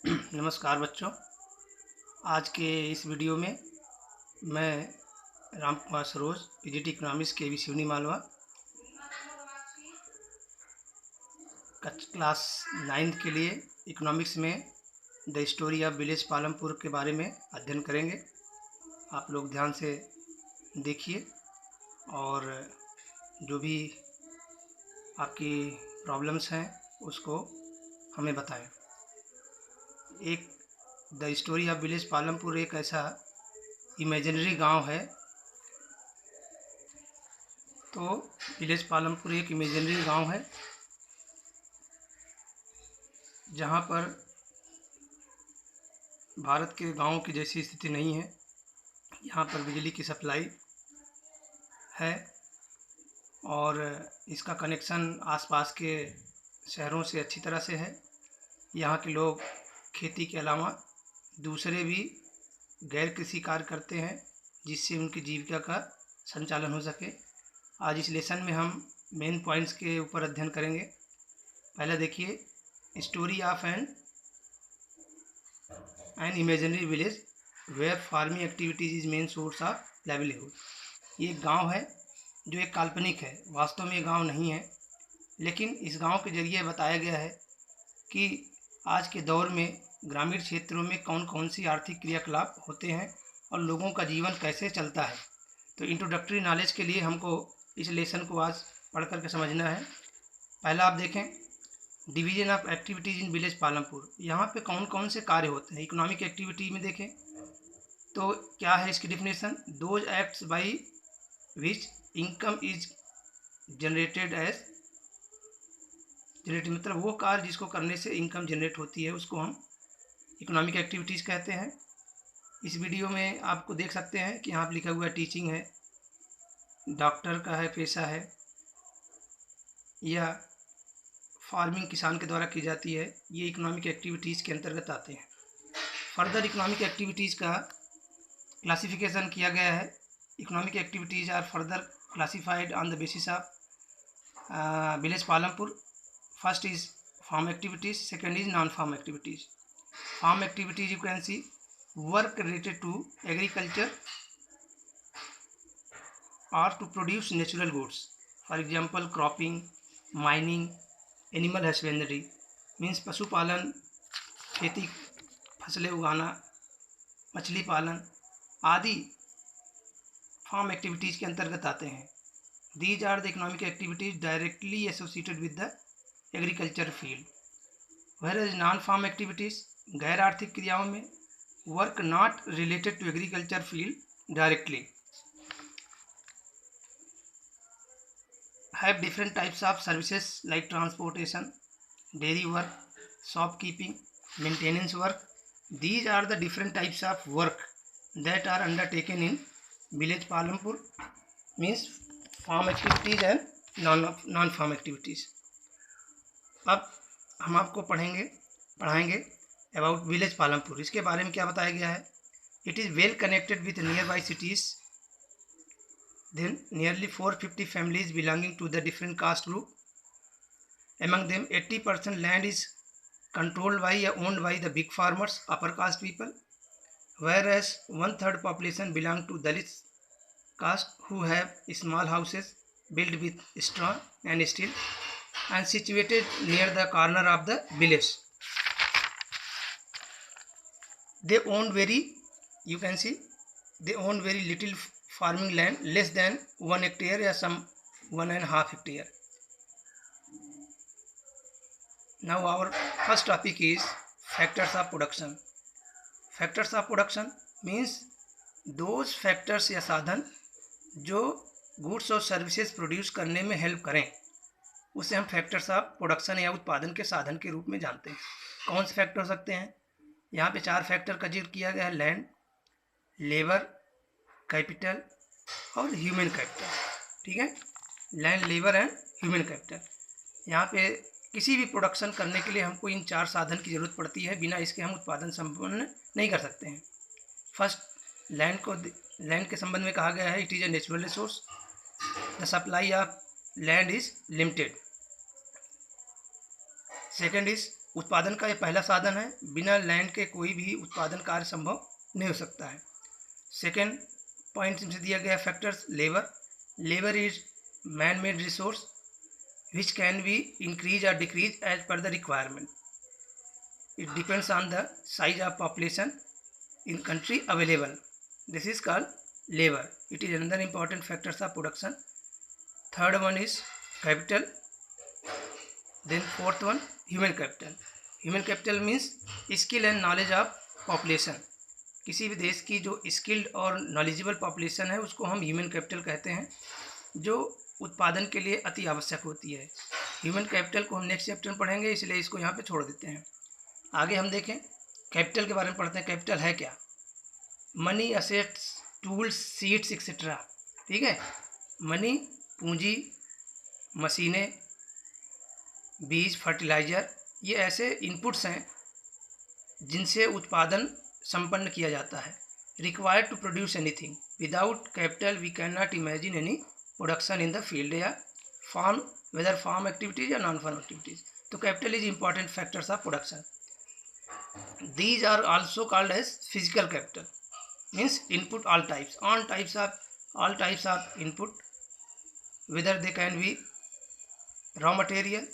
नमस्कार बच्चों। आज के इस वीडियो में मैं राम कुमार सरोज पीजीटी इकोनॉमिक्स के सिवनी मालवा क्लास 9th के लिए इकोनॉमिक्स में the story of village Palampur के बारे में अध्ययन करेंगे। आप लोग ध्यान से देखिए और जो भी आपकी प्रॉब्लम्स हैं उसको हमें बताएं। एक the story of village Palampur एक ऐसा इमेजिनरी गांव है। तो विलेज पालमपुर एक इमेजिनरी गांव है जहां पर भारत के गांवों की जैसी स्थिति नहीं है। यहाँ पर बिजली की सप्लाई है और इसका कनेक्शन आसपास के शहरों से अच्छी तरह से है। यहाँ के लोग खेती के अलावा दूसरे भी गैर कृषि कार्य करते हैं जिससे उनकी जीविका का संचालन हो सके। आज इस लेसन में हम मेन पॉइंट्स के ऊपर अध्ययन करेंगे। पहला देखिए, story of an imaginary village where farming activities is main source of livelihood. ये एक गांव है जो एक काल्पनिक है, वास्तव में ये गांव नहीं है, लेकिन इस गांव के जरिए बताया गया है कि आज के दौर में ग्रामीण क्षेत्रों में कौन कौन सी आर्थिक क्रियाकलाप होते हैं और लोगों का जीवन कैसे चलता है। तो इंट्रोडक्टरी नॉलेज के लिए हमको इस लेसन को आज पढ़ करके समझना है। पहला आप देखें, division of activities in village Palampur. यहाँ पे कौन कौन से कार्य होते हैं। इकोनॉमिक एक्टिविटी में देखें तो क्या है इसकी definition, those acts by which income is generated as generated, मतलब वो कार्य जिसको करने से इनकम जनरेट होती है उसको हम इकोनॉमिक एक्टिविटीज़ कहते हैं। इस वीडियो में आपको देख सकते हैं कि यहाँ पर लिखा हुआ है टीचिंग है, डॉक्टर का है पेशा है, या फार्मिंग किसान के द्वारा की जाती है। ये इकोनॉमिक एक्टिविटीज़ के अंतर्गत आते हैं। फर्दर इकोनॉमिक एक्टिविटीज़ का क्लासिफिकेशन किया गया है। Economic activities are further classified on the basis of village Palampur. First is farm activities, second is non farm activities. Farm activities you can see work related to agriculture or to produce natural goods, for example cropping, mining, animal husbandry means पशुपालन, खेती, फसलें उगाना, मछली पालन आदि farm activities के अंतर्गत आते हैं। These are the economic activities directly associated with the agriculture field. Whereas non farm activities, गैर आर्थिक क्रियाओं में, work not related to agriculture field directly, have different types of services like transportation, dairy work, shopkeeping, maintenance work. These are the different types of work that are undertaken in village Palampur, means farm activities and non-farm activities. अब हम आपको पढ़ाएंगे about village Palampur। इसके बारे में क्या बताया गया है। It is well connected with nearby cities. Then nearly 450 families belonging to the different caste group. Among them 80% land is controlled by or owned by the big farmers, upper caste people, whereas 1/3 population belong to Dalit caste who have small houses built with straw and steel and situated near the corner of the village. They own very little farming land, less than 1 hectare or some 1.5 hectare. Now our first topic is factors of production. Factors of production means those factors या साधन जो goods और services produce करने में help करें उसे हम factors of production या उत्पादन के साधन के रूप में जानते हैं। कौन से फैक्टर हो सकते हैं। यहाँ पे 4 फैक्टर का जिक्र किया गया है, लैंड, लेबर, कैपिटल और ह्यूमन कैपिटल। ठीक है, land, labour and human capital. यहाँ पे किसी भी प्रोडक्शन करने के लिए हमको इन 4 साधन की ज़रूरत पड़ती है, बिना इसके हम उत्पादन संपन्न नहीं कर सकते हैं। फर्स्ट, लैंड के संबंध में कहा गया है it is a natural resource, the supply of land is limited. Second is उत्पादन का ये पहला साधन है। बिना लैंड के कोई भी उत्पादन कार्य संभव नहीं हो सकता है। सेकेंड पॉइंट में दिया गया factors, labour is man made resource which can be increased or decreased as per the requirement. It depends on the size of population in country available. This is called labor. It is another important factors of production. Third one is capital. Then fourth one, human capital. Human capital means skill and knowledge of population. किसी भी देश की जो skilled और knowledgeable population है उसको हम human capital कहते हैं, जो उत्पादन के लिए अति आवश्यक होती है। ह्यूमन कैपिटल को हम नेक्स्ट चैप्टर में पढ़ेंगे, इसलिए इसको यहाँ पे छोड़ देते हैं। आगे हम देखें कैपिटल के बारे में पढ़ते हैं। कैपिटल है क्या? Money, assets, tools, seeds etcetera. ठीक है, मनी पूंजी, मशीनें, बीज, फर्टिलाइजर, ये ऐसे इनपुट्स हैं जिनसे उत्पादन संपन्न किया जाता है। Required to produce anything, without capital we can not imagine any production in the field या फार्म, वेदर फार्म एक्टिविटीज या नॉन फार्म एक्टिविटीज। तो capital is important factors of production. These are also called as physical capital, means input all types of input, whether they can be raw material,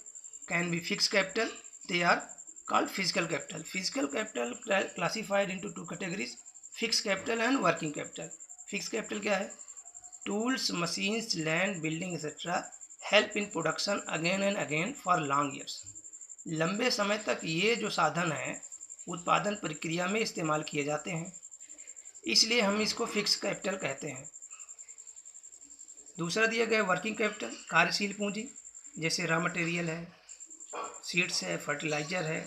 can be fix capital, they are called physical capital. Physical capital classified into two categories, fixed capital and working capital. Fixed capital क्या है? Tools, machines, land, building etc. help in production again and again for long years. लंबे समय तक ये जो साधन है उत्पादन प्रक्रिया में इस्तेमाल किए जाते हैं, इसलिए हम इसको फिक्स कैपिटल कहते हैं। दूसरा दिया गया वर्किंग कैपिटल, कार्यशील पूंजी, जैसे रॉ मटेरियल है, सीड्स है, फर्टिलाइजर है,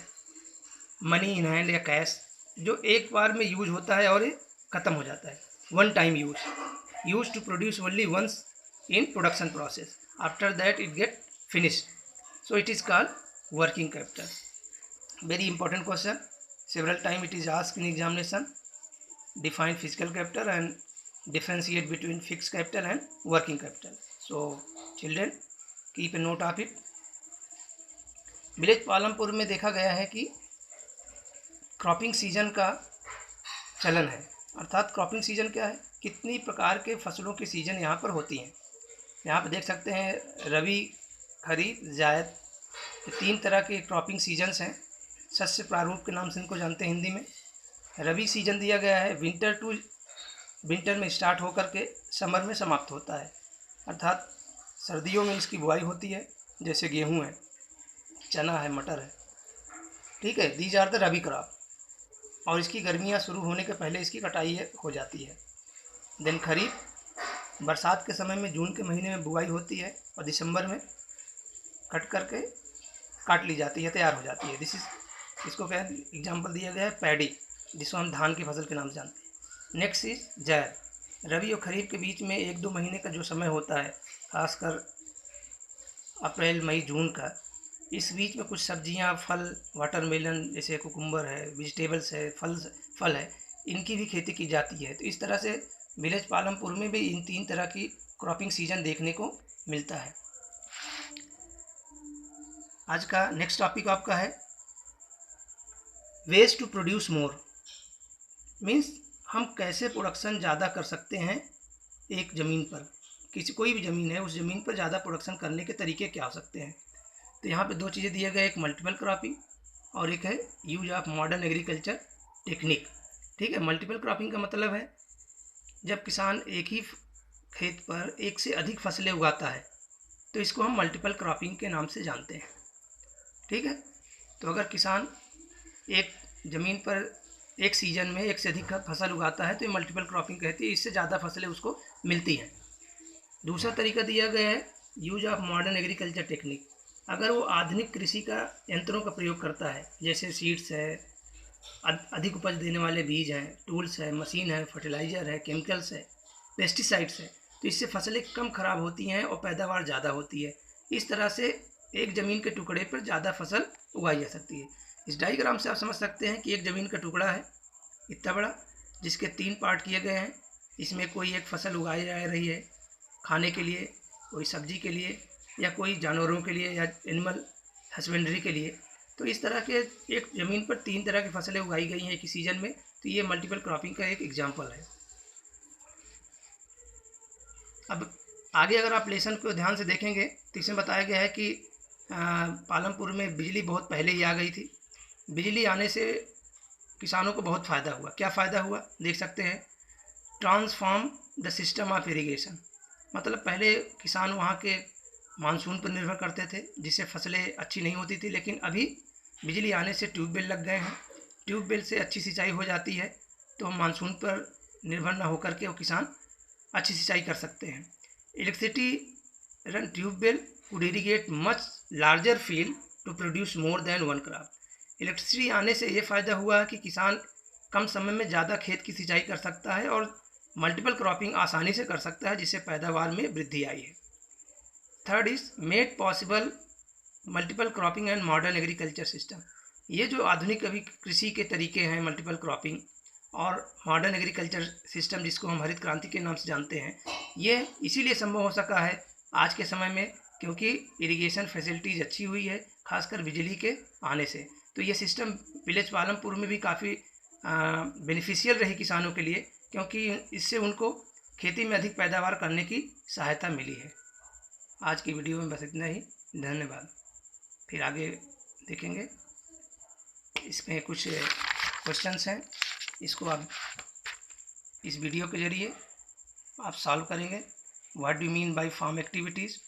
मनी इन हैंड या कैश, जो एक बार में यूज होता है और ये ख़त्म हो जाता है। One time use to produce only once in production process, after that it get finished, so it is called working capital. Very important question, several time it is asked in examination. Define physical capital and differentiate between fix capital and working capital. So children keep a note of it. Village Palampur में देखा गया है कि cropping season का चलन है। अर्थात cropping season क्या है? कितनी प्रकार के फसलों की सीजन यहाँ पर होती हैं। यहाँ पर देख सकते हैं रबी, खरीफ, जायद, ये तीन तरह के क्रॉपिंग सीजन्स हैं। शस्य प्रारूप के नाम से इनको जानते हैं हिंदी में। रबी सीजन दिया गया है विंटर में स्टार्ट होकर के समर में समाप्त होता है, अर्थात सर्दियों में इसकी बुआई होती है, जैसे गेहूँ है, चना है, मटर है। ठीक है, these are the rabi crop, और इसकी गर्मियाँ शुरू होने के पहले इसकी कटाई हो जाती है। देन खरीफ, बरसात के समय में जून के महीने में बुआई होती है और दिसंबर में काट ली जाती है, तैयार हो जाती है। इसको क्या एग्जाम्पल दिया गया है? पैडी, जिसको हम धान की फसल के नाम से जानते हैं। नेक्स्ट इज जायद, रबी और खरीफ के बीच में 1-2 महीने का जो समय होता है, खासकर अप्रैल, मई, जून का, इस बीच में कुछ सब्जियां, फल, वाटरमेलन जैसे कुकुम्बर है, वेजिटेबल्स है, फल है, इनकी भी खेती की जाती है। तो इस तरह से विलेज पालमपुर में भी इन 3 तरह की क्रॉपिंग सीजन देखने को मिलता है। आज का नेक्स्ट टॉपिक आपका है ways to produce more, means हम कैसे प्रोडक्शन ज़्यादा कर सकते हैं एक ज़मीन पर। कोई भी ज़मीन है, उस ज़मीन पर ज़्यादा प्रोडक्शन करने के तरीके क्या हो सकते हैं। तो यहाँ पे 2 चीज़ें दिए गए, एक मल्टीपल क्रॉपिंग और एक है use of modern agriculture technique. ठीक है, मल्टीपल क्रॉपिंग का मतलब है जब किसान एक ही खेत पर एक से अधिक फसलें उगाता है, तो इसको हम मल्टीपल क्रॉपिंग के नाम से जानते हैं। ठीक है, तो अगर किसान एक ज़मीन पर एक सीजन में एक से अधिक फसल उगाता है तो ये मल्टीपल क्रॉपिंग कहती है, इससे ज़्यादा फसलें उसको मिलती हैं। दूसरा तरीका दिया गया है use of modern agriculture technique. अगर वो आधुनिक कृषि का यंत्रों का प्रयोग करता है, जैसे सीड्स है, अधिक उपज देने वाले बीज हैं, टूल्स है, मशीन है, फर्टिलाइज़र है, केमिकल्स है, पेस्टिसाइड्स है, तो इससे फसलें कम खराब होती हैं और पैदावार ज़्यादा होती है। इस तरह से एक ज़मीन के टुकड़े पर ज़्यादा फसल उगाई जा सकती है। इस डायग्राम से आप समझ सकते हैं कि एक ज़मीन का टुकड़ा है इतना बड़ा, जिसके 3 पार्ट किए गए हैं। इसमें कोई एक फसल उगाई जा रही है खाने के लिए, कोई सब्जी के लिए, या कोई जानवरों के लिए, या एनिमल हस्बेंड्री के लिए। तो इस तरह के एक ज़मीन पर 3 तरह की फसलें उगाई गई हैं एक ही सीज़न में, तो ये मल्टीपल क्रॉपिंग का एक एग्जाम्पल है। अब आगे अगर आप लेसन को ध्यान से देखेंगे तो इसमें बताया गया है कि पालमपुर में बिजली बहुत पहले ही आ गई थी। बिजली आने से किसानों को बहुत फ़ायदा हुआ। क्या फ़ायदा हुआ देख सकते हैं, transform the system of irrigation, मतलब पहले किसान वहाँ के मानसून पर निर्भर करते थे जिससे फसलें अच्छी नहीं होती थी, लेकिन अभी बिजली आने से ट्यूबवेल लग गए हैं, ट्यूबवेल से अच्छी सिंचाई हो जाती है, तो हम मानसून पर निर्भर ना होकर के वो किसान अच्छी सिंचाई कर सकते हैं। Electricity run tubewell could irrigate much larger field to produce more than one crop. Electricity आने से ये फ़ायदा हुआ कि किसान कम समय में ज़्यादा खेत की सिंचाई कर सकता है और मल्टीपल क्रॉपिंग आसानी से कर सकता है, जिससे पैदावार में वृद्धि आई है। Third is made possible multiple cropping and modern agriculture system. ये जो आधुनिक अभी कृषि के तरीके हैं, मल्टीपल क्रॉपिंग और मॉडर्न एग्रीकल्चर सिस्टम जिसको हम हरित क्रांति के नाम से जानते हैं, ये इसीलिए संभव हो सका है आज के समय में क्योंकि इरिगेशन फैसिलिटीज़ अच्छी हुई है, खासकर बिजली के आने से। तो ये सिस्टम विलेज पालमपुर में भी काफ़ी बेनिफिशियल रही किसानों के लिए, क्योंकि इससे उनको खेती में अधिक पैदावार करने की सहायता मिली है। आज की वीडियो में बस इतना ही, धन्यवाद। फिर आगे देखेंगे, इसमें कुछ क्वेश्चंस हैं, इसको आप इस वीडियो के जरिए आप सॉल्व करेंगे। What do mean by farm activities,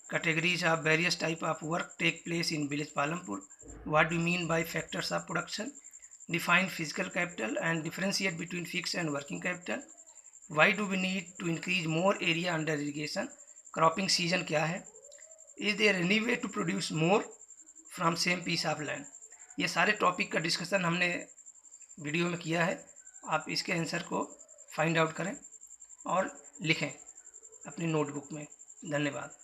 categories of various type of work take place in village Palampur, what do you mean by factors of production, define physical capital and differentiate between fixed and working capital, why do we need to increase more area under irrigation, cropping season क्या है, is there any way to produce more from same piece of land। ये सारे topic का discussion हमने video में किया है। आप इसके आंसर को फाइंड आउट करें और लिखें अपनी नोटबुक में। धन्यवाद।